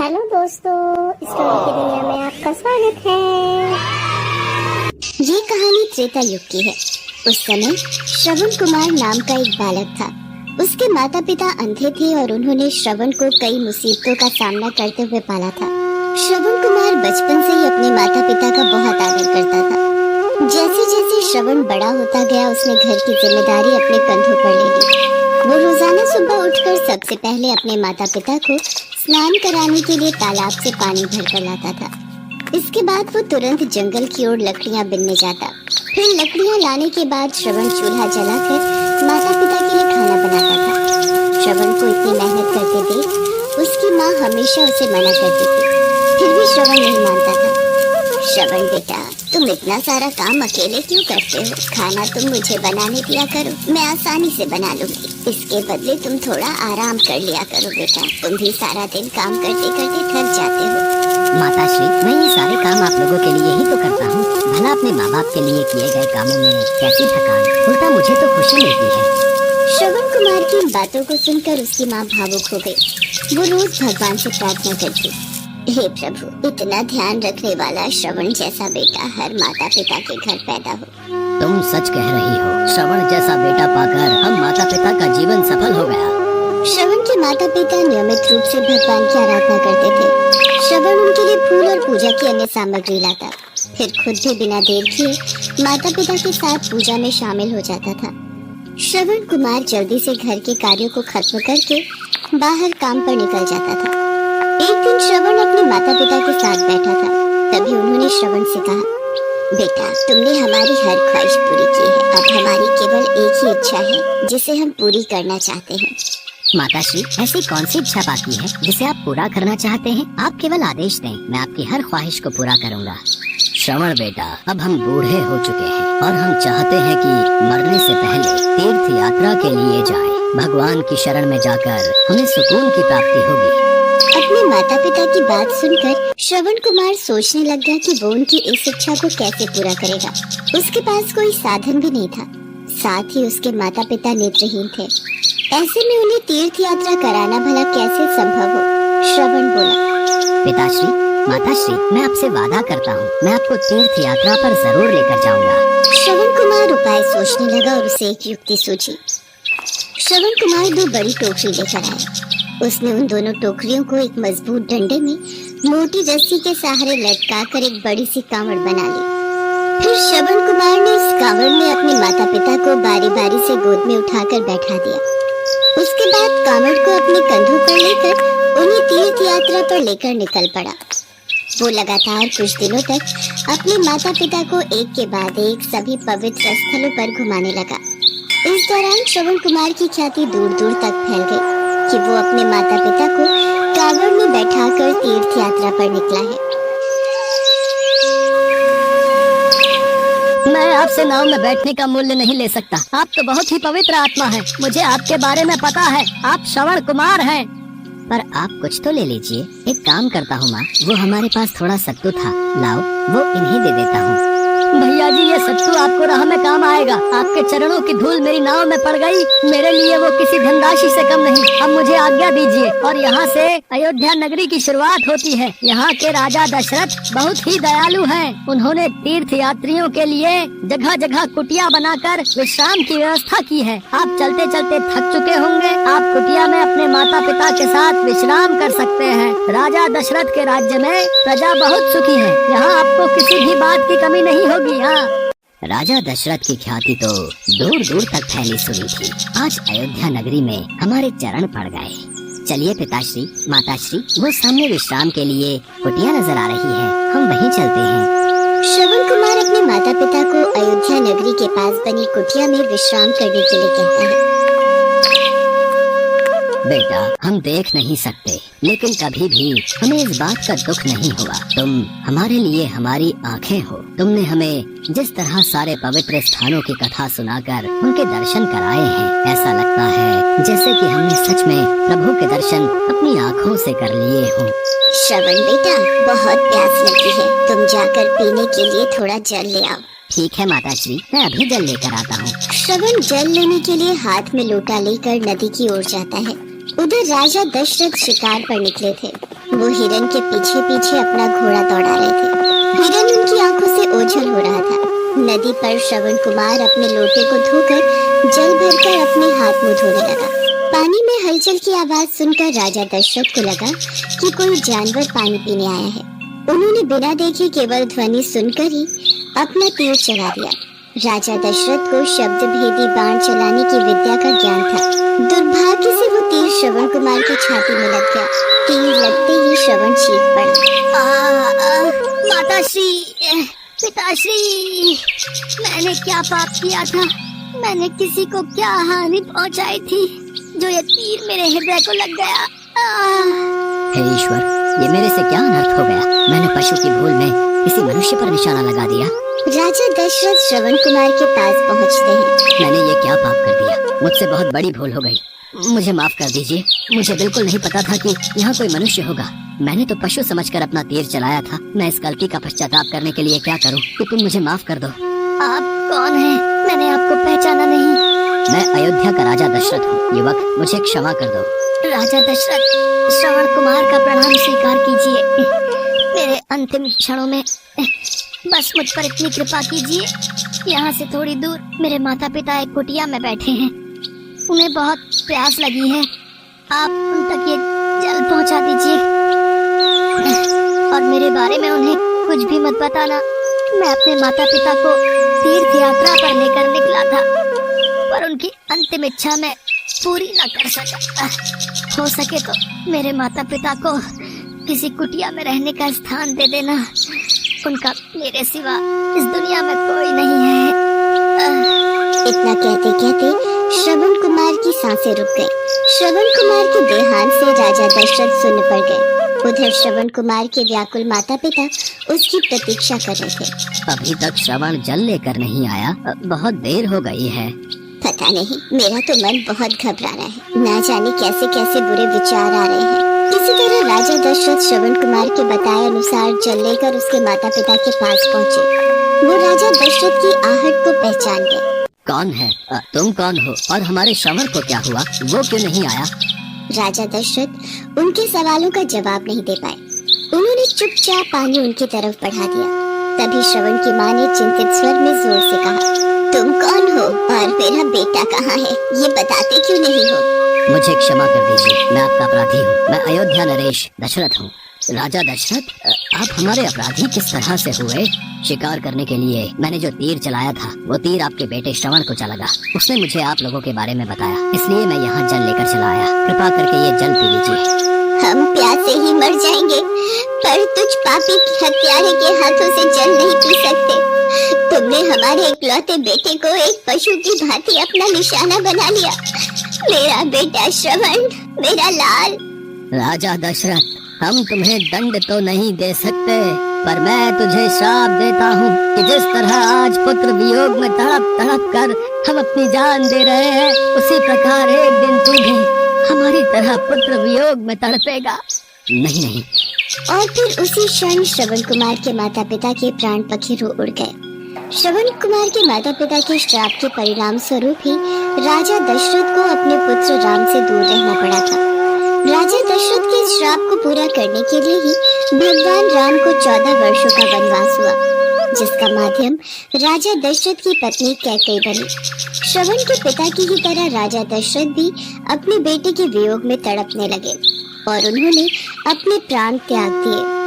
Hello दोस्तों, story की दुनिया में आपका स्वागत है। ये कहानी त्रेता युग की है। उस समय श्रवण कुमार नाम का एक बालक था। उसके माता पिता अंधे थे और उन्होंने श्रवण को कई मुसीबतों का सामना करते हुए पाला था। श्रवण कुमार बचपन से ही अपने माता पिता का बहुत आदर करता था। जैसे जैसे श्रवण बड़ा होता गया, उसने घर की जिम्मेदारी अपने कंधों पर ले ली। वो रोजाना सुबह उठकर सबसे पहले अपने माता पिता को स्नान कराने के लिए तालाब से पानी भरकर लाता था। इसके बाद वो तुरंत जंगल की ओर लकड़ियां बिनने जाता। फिर लकड़ियां लाने के बाद श्रवण चूल्हा जलाकर माता पिता के लिए खाना बनाता था। श्रवण को इतनी मेहनत करते देख उसकी माँ हमेशा उसे मना करती थी, फिर भी श्रवण नहीं मानता था। श्रवण बेटा, तुम इतना सारा काम अकेले क्यों करते हो? खाना तुम मुझे बनाने दिया करो, मैं आसानी से बना लूंगी। इसके बदले तुम थोड़ा आराम कर लिया करो बेटा, तुम भी सारा दिन काम करते करते थक जाते हो। माताश्री, मैं ये सारे काम आप लोगों के लिए ही तो करता हूँ। भला अपने माँ बाप के लिए किए गए कामों में कैसी थकान, उल्टा मुझे तो खुशी मिलती है। श्रवण कुमार की इन बातों को सुनकर उसकी माँ भावुक हो गई। वो रोज भगवान से प्रार्थना करती, हे प्रभु, इतना ध्यान रखने वाला श्रवण जैसा बेटा हर माता पिता के घर पैदा हो। तुम सच कह रही हो। श्रवण जैसा बेटा पाकर हम माता पिता का जीवन सफल हो गया। श्रवण के माता पिता नियमित रूप से भगवान की आराधना करते थे। श्रवण उनके लिए फूल और पूजा की अन्य सामग्री लाता, फिर खुद भी बिना देर किए माता पिता के साथ पूजा में शामिल हो जाता था। श्रवण कुमार जल्दी से घर के कार्यों को खत्म करके बाहर काम पर निकल जाता था। एक दिन श्रवण अपने माता पिता के साथ बैठा था। तभी उन्होंने श्रवण से कहा, बेटा, तुमने हमारी हर ख्वाहिश पूरी की है। अब हमारी केवल एक ही इच्छा है जिसे हम पूरी करना चाहते हैं। माताश्री, ऐसी कौन सी इच्छा बाकी है जिसे आप पूरा करना चाहते हैं? आप केवल आदेश दें, मैं आपकी हर ख्वाहिश को पूरा करूंगा। श्रवण बेटा, अब हम बूढ़े हो चुके हैं और हम चाहते हैं कि मरने से पहले तीर्थ यात्रा के लिए जाएं। भगवान की शरण में जाकर हमें सुकून की प्राप्ति होगी। अपने माता पिता की बात सुनकर श्रवण कुमार सोचने लग गया कि वो उनकी इस इच्छा को कैसे पूरा करेगा। उसके पास कोई साधन भी नहीं था, साथ ही उसके माता पिता नेत्रहीन थे। ऐसे में उन्हें तीर्थ यात्रा कराना भला कैसे संभव हो? श्रवण बोला, पिताश्री, माताश्री, मैं आपसे वादा करता हूँ, मैं आपको तीर्थ यात्रा पर जरूर लेकर जाऊंगा। श्रवण कुमार उपाय सोचने लगा और उसे एक युक्ति सूझी। श्रवण कुमार 2 बड़ी टोकरी लेकर आया। उसने उन दोनों टोकरियों को एक मजबूत डंडे में मोटी रस्सी के सहारे लटकाकर एक बड़ी सी कांवड़ बना ली। फिर श्रवण कुमार ने उस कांवड़ में अपने माता पिता को बारी बारी से गोद में उठाकर बैठा दिया। उसके बाद कांवड़ को अपने कंधों पर लेकर उन्हें तीर्थ यात्रा पर लेकर निकल पड़ा। वो लगातार कुछ दिनों तक अपने माता पिता को एक के बाद एक सभी पवित्र स्थलों पर घुमाने लगा। इस दौरान श्रवण कुमार की ख्याति दूर दूर तक फैल गई कि वो अपने माता पिता को कांवड़ में बैठाकर तीर्थ यात्रा पर निकला है। मैं आपसे नाव में बैठने का मूल्य नहीं ले सकता। आप तो बहुत ही पवित्र आत्मा हैं। मुझे आपके बारे में पता है, आप श्रवण कुमार हैं। पर आप कुछ तो ले लीजिए। एक काम करता हूँ माँ, वो हमारे पास थोड़ा सत्तू था, लाओ वो इन्हीं दे देता हूँ। भैया जी, ये सत्तू आपको राह में काम आएगा। आपके चरणों की धूल मेरी नाव में पड़ गई, मेरे लिए वो किसी धनराशि से कम नहीं। अब मुझे आज्ञा दीजिए। और यहाँ से अयोध्या नगरी की शुरुआत होती है। यहाँ के राजा दशरथ बहुत ही दयालु हैं। उन्होंने तीर्थ यात्रियों के लिए जगह जगह कुटिया बनाकर विश्राम की व्यवस्था की है। आप चलते चलते थक चुके होंगे, आप कुटिया में अपने माता पिता के साथ विश्राम कर सकते हैं। राजा दशरथ के राज्य में प्रजा बहुत सुखी है। यहाँ आपको किसी भी बात की कमी नहीं होगी। राजा दशरथ की ख्याति तो दूर दूर तक फैली सुनी थी। आज अयोध्या नगरी में हमारे चरण पड़ गए। चलिए पिताश्री, माताश्री, वो सामने विश्राम के लिए कुटिया नजर आ रही है, हम वहीं चलते हैं। श्रवण कुमार अपने माता पिता को अयोध्या नगरी के पास बनी कुटिया में विश्राम करने के लिए कहता है। बेटा, हम देख नहीं सकते, लेकिन कभी भी हमें इस बात का दुख नहीं हुआ। तुम हमारे लिए हमारी आंखें हो। तुमने हमें जिस तरह सारे पवित्र स्थानों की कथा सुनाकर उनके दर्शन कराए हैं, ऐसा लगता है जैसे कि हमने सच में प्रभु के दर्शन अपनी आँखों से कर लिए हों। श्रवण बेटा, बहुत प्यास लगी है, तुम जाकर पीने के लिए थोड़ा जल ले आओ। ठीक है माताश्री, मैं अभी जल लेकर आता हूँ। श्रवण जल लेने के लिए हाथ में लोटा लेकर नदी की ओर जाता है। उधर राजा दशरथ शिकार पर निकले थे। वो हिरन के पीछे पीछे अपना घोड़ा दौड़ा रहे थे। हिरन उनकी आंखों से ओझल हो रहा था। नदी पर श्रवण कुमार अपने लोटे को धोकर जल भरकर अपने हाथ मुंह धोने लगा। पानी में हलचल की आवाज सुनकर राजा दशरथ को लगा कि कोई जानवर पानी पीने आया है। उन्होंने बिना देखे केवल ध्वनि सुनकर ही अपना तीर चला दिया। राजा दशरथ को शब्द भेदी बाण चलाने की विद्या का ज्ञान था। दुर्भाग्य से वो तीर श्रवण कुमार की छाती में लग गया। तीर लगते ही श्रवण चीख पड़ा। माताश्री, पिताश्री, मैंने क्या पाप किया था? मैंने किसी को क्या हानि पहुंचाई थी जो ये तीर मेरे हृदय को लग गया? हे ईश्वर, ये मेरे से क्या अनर्थ हो गया? मैंने पशु की भूल में किसी मनुष्य पर निशाना लगा दिया। राजा दशरथ श्रवण कुमार के पास पहुंचते हैं। मैंने ये क्या पाप कर दिया? मुझसे बहुत बड़ी भूल हो गई, मुझे माफ कर दीजिए। मुझे बिल्कुल नहीं पता था कि यहाँ कोई मनुष्य होगा। मैंने तो पशु समझकर अपना तीर चलाया था। मैं इस गलती का पश्चाताप करने के लिए क्या करूँ कि तुम मुझे माफ कर दो। आप कौन हैं? मैंने आपको पहचाना नहीं। मैं अयोध्या का राजा दशरथ हूँ। युवक, मुझे क्षमा कर दो। राजा दशरथ, श्रवण कुमार का प्रणाम स्वीकार कीजिए। मेरे अंतिम क्षणों में बस मुझ पर इतनी कृपा कीजिए। यहाँ से थोड़ी दूर मेरे माता पिता एक कुटिया में बैठे हैं। उन्हें बहुत प्यास लगी है। आप उन तक ये जल पहुँचा दीजिए और मेरे बारे में उन्हें कुछ भी मत बताना। मैं अपने माता पिता को तीर्थ यात्रा पर लेकर निकला था, पर उनकी अंतिम इच्छा मैं पूरी न कर सका। हो सके तो मेरे माता पिता को किसी कुटिया में रहने का स्थान दे देना। उनका मेरे सिवा इस दुनिया में कोई नहीं है। इतना कहते कहते श्रवण कुमार की सांसें रुक गईं। श्रवण कुमार के देहांत से राजा दशरथ सुन्न पड़ गए। उधर श्रवण कुमार के व्याकुल माता पिता उसकी प्रतीक्षा कर रहे थे। अभी तक श्रवण जल लेकर नहीं आया, बहुत देर हो गई है। पता नहीं, मेरा तो मन बहुत घबरा रहा है। ना जाने कैसे कैसे बुरे विचार आ रहे हैं। किसी तरह राजा दशरथ श्रवण कुमार के बताए अनुसार जल लेकर उसके माता पिता के पास पहुँचे। वो राजा दशरथ की आहट को पहचान गए। कौन है? तुम कौन हो और हमारे श्रवण को क्या हुआ? वो क्यों नहीं आया? राजा दशरथ उनके सवालों का जवाब नहीं दे पाए। उन्होंने चुपचाप पानी उनकी तरफ बढ़ा दिया। तभी श्रवण की माँ ने चिंतित स्वर में जोर से कहा, तुम कौन हो और मेरा बेटा कहाँ है? ये बताते क्यों नहीं हो? मुझे क्षमा कर दीजिए, मैं आपका अपराधी हूँ। मैं अयोध्या नरेश दशरथ हूँ। राजा दशरथ, आप हमारे अपराधी किस तरह से हुए? शिकार करने के लिए मैंने जो तीर चलाया था, वो तीर आपके बेटे श्रवण को चला। उसने मुझे आप लोगों के बारे में बताया, इसलिए मैं यहाँ जल लेकर चला आया। कृपा करके ये जल पी लीजिए। हम प्यासे ही मर जाएंगे, पर तुझ पापी हत्यारे के हाथों से जल नहीं पी सकते। तुमने हमारे इकलौते बेटे को एक पशु की भांति अपना निशाना बना लिया। मेरा बेटा श्रवण, मेरा लाल। राजा दशरथ, हम तुम्हें दंड तो नहीं दे सकते, पर मैं तुझे श्राप देता हूँ कि जिस तरह आज पुत्र वियोग में तड़प तड़प कर हम अपनी जान दे रहे हैं, उसी प्रकार एक दिन तू भी हमारी तरह पुत्र वियोग में तड़पेगा। नहीं नहीं। और फिर उसी क्षण श्रवण कुमार के माता पिता के प्राण पखेरु उड़ गए। श्रवण कुमार के माता पिता के श्राप के परिणाम स्वरूप ही राजा दशरथ को अपने पुत्र राम से दूर रहना पड़ा था। राजा दशरथ के श्राप को पूरा करने के लिए ही भगवान राम को 14 वर्षों का वनवास हुआ, जिसका माध्यम राजा दशरथ की पत्नी कैकेयी बनी। श्रवण के पिता की ही तरह राजा दशरथ भी अपने बेटे के वियोग में तड़पने लगे और उन्होंने अपने प्राण त्याग दिए।